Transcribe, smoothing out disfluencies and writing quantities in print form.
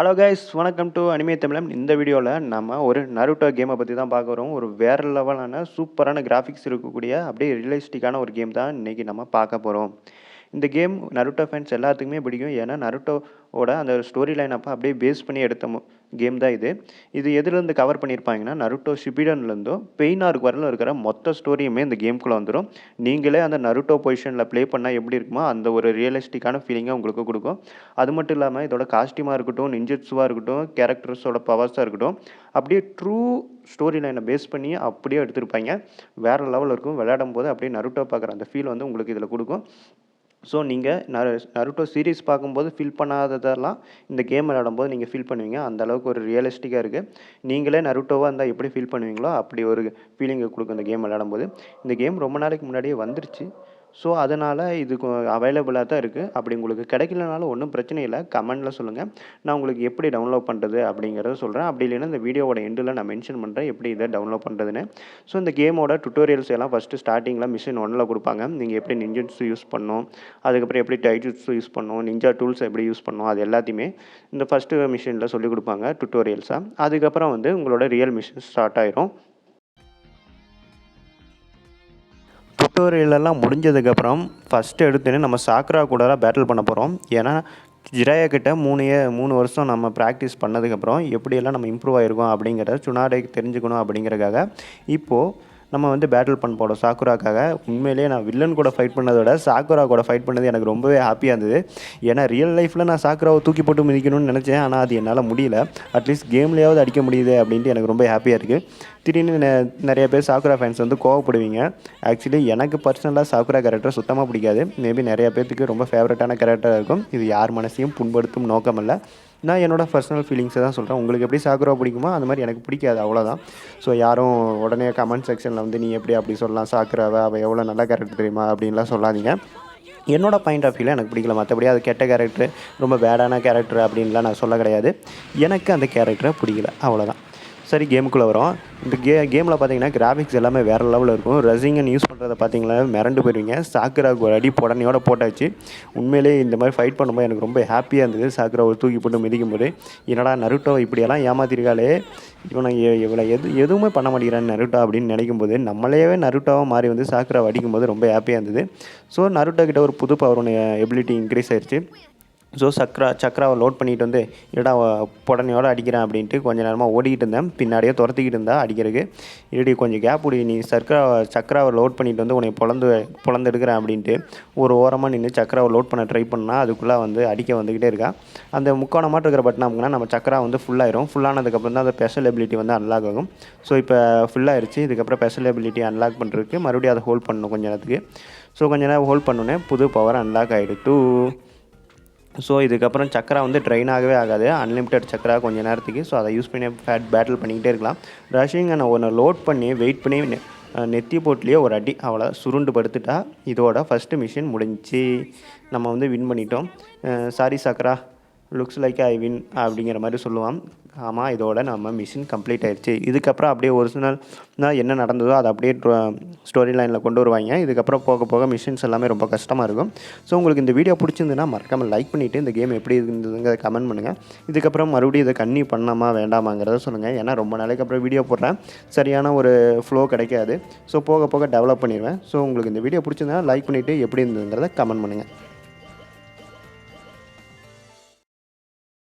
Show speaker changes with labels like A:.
A: Hello guys, வணக்கம் to anime தமிழன். இந்த வீடியோவில் நம்ம ஒரு நருட்டோ கேமை பற்றி தான் பார்க்க வரோம். ஒரு வேறு லெவலான சூப்பரான கிராஃபிக்ஸ் இருக்கக்கூடிய அப்படியே ரியலிஸ்டிக்கான ஒரு கேம் தான் இன்றைக்கி நம்ம பார்க்க போகிறோம். இந்த கேம் நருட்டோ ஃபேன்ஸ் எல்லாத்துக்குமே பிடிக்கும். ஏன்னா நருட்டோவோட அந்த ஸ்டோரி லைன் அப்போ அப்படியே பேஸ் பண்ணி எடுத்த கேம் தான் இது. இது எதுலேருந்து கவர் பண்ணியிருப்பாங்கன்னா, நருட்டோ ஷிபிடன்லேருந்தும் பெயினாருக்கு வரலும் இருக்கிற மொத்த ஸ்டோரியுமே இந்த கேம்குள்ளே வந்துடும். நீங்களே அந்த நருட்டோ பொசிஷனில் ப்ளே பண்ணால் எப்படி இருக்குமோ அந்த ஒரு ரியலிஸ்டிக்கான ஃபீலிங்கை உங்களுக்கு கொடுக்கும். அது மட்டும் இல்லாமல் இதோட காஸ்டியூமாக இருக்கட்டும், நிஞ்சுட்ஸுவாக இருக்கட்டும், கேரக்டர்ஸோட பவர்ஸாக இருக்கட்டும், அப்படியே ட்ரூ ஸ்டோரி லைனை பேஸ் பண்ணி அப்படியே எடுத்திருப்பாங்க. வேறு லெவலில் இருக்கும். விளையாடும் போது அப்படியே நருட்டோ பார்க்குற அந்த ஃபீல் வந்து உங்களுக்கு இதில் கொடுக்கும். ஸோ நீங்கள் நருட்டோ சீரீஸ் பார்க்கும்போது ஃபீல் பண்ணாததெல்லாம் இந்த கேம் விளையாடும்போது நீங்கள் ஃபீல் பண்ணுவீங்க. அந்த அளவுக்கு ஒரு ரியலிஸ்டிக்காக இருக்குது. நீங்களே நருட்டோவாக இருந்தால் எப்படி ஃபீல் பண்ணுவீங்களோ அப்படி ஒரு ஃபீலிங்கை கொடுக்கும் இந்த கேம் விளையாடும்போது. இந்த கேம் ரொம்ப நாளைக்கு முன்னாடியே வந்துருச்சு. ஸோ அதனால் இது அவைலபிளாக தான் இருக்குது. அப்படி உங்களுக்கு கிடைக்கலனாலும் ஒன்றும் பிரச்சனை இல்லை. கமெண்டில் சொல்லுங்கள். நான் உங்களுக்கு எப்படி டவுன்லோட் பண்ணுறது அப்படிங்கிறத சொல்கிறேன். அப்படி இல்லைன்னா இந்த வீடியோவோட எண்டில் நான் மென்ஷன் பண்ணுறேன் எப்படி இதை டவுன்லோட் பண்ணுறதுன்னு. ஸோ இந்த கேமோட டுட்டோரியல்ஸ் எல்லாம் ஃபஸ்ட்டு ஸ்டார்டிங்கில் மிஷின் 1ல் கொடுப்பாங்க. நீங்கள் எப்படி நிஞ்சுட்ஸு யூஸ் பண்ணணும், அதுக்கப்புறம் எப்படி டைஜுட்ஸு யூஸ் பண்ணணும், நிஞ்சா டூல்ஸ் எப்படி யூஸ் பண்ணணும், அது எல்லாத்தையுமே இந்த ஃபஸ்ட்டு மிஷினில் சொல்லிக் கொடுப்பாங்க டுட்டோரியல்ஸாக. அதுக்கப்புறம் வந்து உங்களோட ரியல் மிஷின் ஸ்டார்ட் ஆயிரும். டுட்டோரியலெல்லாம் முடிஞ்சதுக்கப்புறம் ஃபஸ்ட்டு எடுத்தோன்னே நம்ம சாக்ரா கூட பேட்டில் பண்ண போகிறோம். ஏன்னா ஜிராயா கிட்ட 3 வருஷம் நம்ம ப்ராக்டிஸ் பண்ணதுக்கப்புறம் எப்படியெல்லாம் நம்ம இம்ப்ரூவ் ஆகிருக்கோம் அப்படிங்கிறத சுனாடேக்கு தெரிஞ்சுக்கணும் அப்படிங்கிறதுக்காக இப்போது நம்ம வந்து பேட்டில் பண்ண போகிறோம் சாக்குராக்காக. உண்மையிலேயே நான் வில்லன் கூட ஃபைட் பண்ணதை விட சாக்குரா கூட ஃபைட் பண்ணது எனக்கு ரொம்பவே ஹாப்பியாக இருந்தது. ஏன்னா ரியல் லைஃப்பில் நான் சாக்குராவை தூக்கி போட்டு மிதிக்கணும்னு நினச்சேன். ஆனால் அது என்னால் முடியல. அட்லீஸ்ட் கேம்லேயாவது அடிக்க முடியுது அப்படின்ட்டு எனக்கு ரொம்ப ஹாப்பியாக இருக்குது. திடீர்னு நிறைய பேர் சாக்குரா ஃபேன்ஸ் வந்து கோவப்படுவீங்க. ஆக்சுவலி எனக்கு பர்சனலாக சாக்குரா கேரக்டர் சுத்தமாக பிடிக்காது. மேபி நிறைய பேர்த்துக்கு ரொம்ப ஃபேவரட்டான கேரக்டராக இருக்கும். இது யார் மனசையும் புண்படுத்தும் நோக்கமல்ல. நான் என்னோடய பர்சனல் ஃபீலிங்ஸை தான் சொல்கிறேன். உங்களுக்கு எப்படி சாக்குரா பிடிக்குமோ அந்த மாதிரி எனக்கு பிடிக்காது, அவ்வளோதான். ஸோ யாரும் உடனே கமெண்ட் செக்ஷனில் வந்து நீ எப்படி அப்படி சொல்லலாம், சாக்குராவை அவள் எவ்வளோ நல்ல கேரக்டர் தெரியுமா அப்படின்லாம் சொல்லாதீங்க. என்னோடய பாயிண்ட் ஆஃப் வியூவில் எனக்கு பிடிக்கல. மற்றபடி அது கெட்ட கேரக்டர், ரொம்ப பேடான கேரக்டர் அப்படின்லாம் நான் சொல்ல கிடையாது. எனக்கு அந்த கேரக்டரை பிடிக்கல, அவ்வளோதான். சரி, கேமுக்குள்ளே வரும். இந்த கேமில் பார்த்தீங்கன்னா கிராஃபிக்ஸ் எல்லாமே வேறு லெவலில் இருக்கும். ரெசிங்கன் யூஸ் பண்ணுறத பார்த்தீங்களா மிரண்டு போயிடுவீங்க. சாக்குராவுக்கு ஒரு அடி உடனேயோட போட்டாச்சு. உண்மையிலே இந்த மாதிரி ஃபைட் பண்ணும்போது எனக்கு ரொம்ப ஹாப்பியாக இருந்தது. சாக்குராவை தூக்கி போட்டு மிதிக்கும் போது என்னடா நருட்டோவை இப்படியெல்லாம் ஏமாத்திருக்காளே, இவனை இவளை எதுவுமே பண்ண மாட்டேங்கிறான் நருட்டோ அப்படின்னு நினைக்கும் போது நம்மளேவே நருட்டோவாக மாறி வந்து சாக்குராவை அடிக்கும்போது ரொம்ப ஹாப்பியாக இருந்தது. ஸோ நருட்டோ கிட்ட ஒரு புது பவர் எபிலிட்டி இன்க்ரீஸ் ஆயிடுச்சு. ஸோ சக்ராவை லோட் பண்ணிட்டு வந்து இல்லைடா உடனேயோட அடிக்கிறேன் அப்படின்ட்டு கொஞ்சம் நேரமாக ஓடிக்கிட்டு இருந்தேன். பின்னாடியே துரத்திக்கிட்டு இருந்தா அடிக்கிறதுக்கு. இல்லடி கொஞ்சம் கேப் விடு, நீ சக்ராவை லோட் பண்ணிட்டு வந்து உன்னை பொழந்து எடுக்கிறேன் அப்படின்ட்டு ஒரு ஓரமாக நின்று சக்ராவை லோட் பண்ண ட்ரை பண்ணால் அதுக்குள்ளே வந்து அடிக்க வந்துக்கிட்டே இருக்கா. அந்த முக்கோணமாட்டு இருக்கிற பட்டன் அப்படின்னா நம்ம சக்ரா வந்து ஃபுல்லாயிரும். ஃபுல்லானதுக்கப்புறம் தான் அந்த ஸ்பெஷல் எபிலிட்டி வந்து அன்லாக் ஆகும். ஸோ இப்போ ஃபுல்லாகிடுச்சு. இதுக்கப்புறம் ஸ்பெஷல் எபிலிட்டி அன்லாக் பண்ணுறதுக்கு மறுபடியும் அதை ஹோல்ட் பண்ணணும் கொஞ்சம் நேரத்துக்கு. ஸோ கொஞ்சம் நேரம் ஹோல்ட் பண்ணோன்னே புது பவர் அன்லாக் ஆகிடுட்டு. ஸோ இதுக்கப்புறம் சக்கரா வந்து ட்ரெயின் ஆகவே ஆகாது. அன்லிமிட்டட் சக்கரா கொஞ்சம் நேரத்துக்கு. ஸோ அதை யூஸ் பண்ணி பேட்டில் பண்ணிக்கிட்டே இருக்கலாம். ரஷிங் நான் ஒன்று லோட் பண்ணி வெயிட் பண்ணி நெத்தி போட்லேயே ஒரு அடி அவ்வளோ சுருண்டு படுத்துட்டா இதோட ஃபஸ்ட்டு மிஷின் முடிஞ்சிச்சு. நம்ம வந்து வின் பண்ணிட்டோம். Sorry chakra, looks like I win அப்படிங்கிற மாதிரி சொல்லுவான். ஆமாம், இதோட நம்ம மிஷின் கம்ப்ளீட் ஆயிடுச்சு. இதுக்கப்புறம் அப்படியே ஒரிஜினல்னால் என்ன நடந்ததோ அதை அப்படியே ஸ்டோரி லைனில் கொண்டு வருவாங்க. இதுக்கப்புறம் போக போக மிஷின்ஸ் எல்லாமே ரொம்ப கஷ்டமாக இருக்கும். ஸோ உங்களுக்கு இந்த வீடியோ பிடிச்சிருந்துன்னா மறக்காமல் லைக் பண்ணிவிட்டு இந்த கேம் எப்படி இருந்ததுங்க கமெண்ட் பண்ணுங்கள். இதுக்கப்புறம் மறுபடியும் இதை கன்னியூ பண்ணாமா வேண்டாமாங்கிறத சொல்லுங்கள். ஏன்னா ரொம்ப நாளைக்கு அப்புறம் வீடியோ போடுறேன், சரியான ஒரு ஃப்ளோ கிடைக்காது. ஸோ போக போக டெவலப் பண்ணிடுவேன். ஸோ உங்களுக்கு இந்த வீடியோ பிடிச்சிருந்தா லைக் பண்ணிவிட்டு எப்படி இருந்ததுங்கிறத கமெண்ட் பண்ணுங்கள்.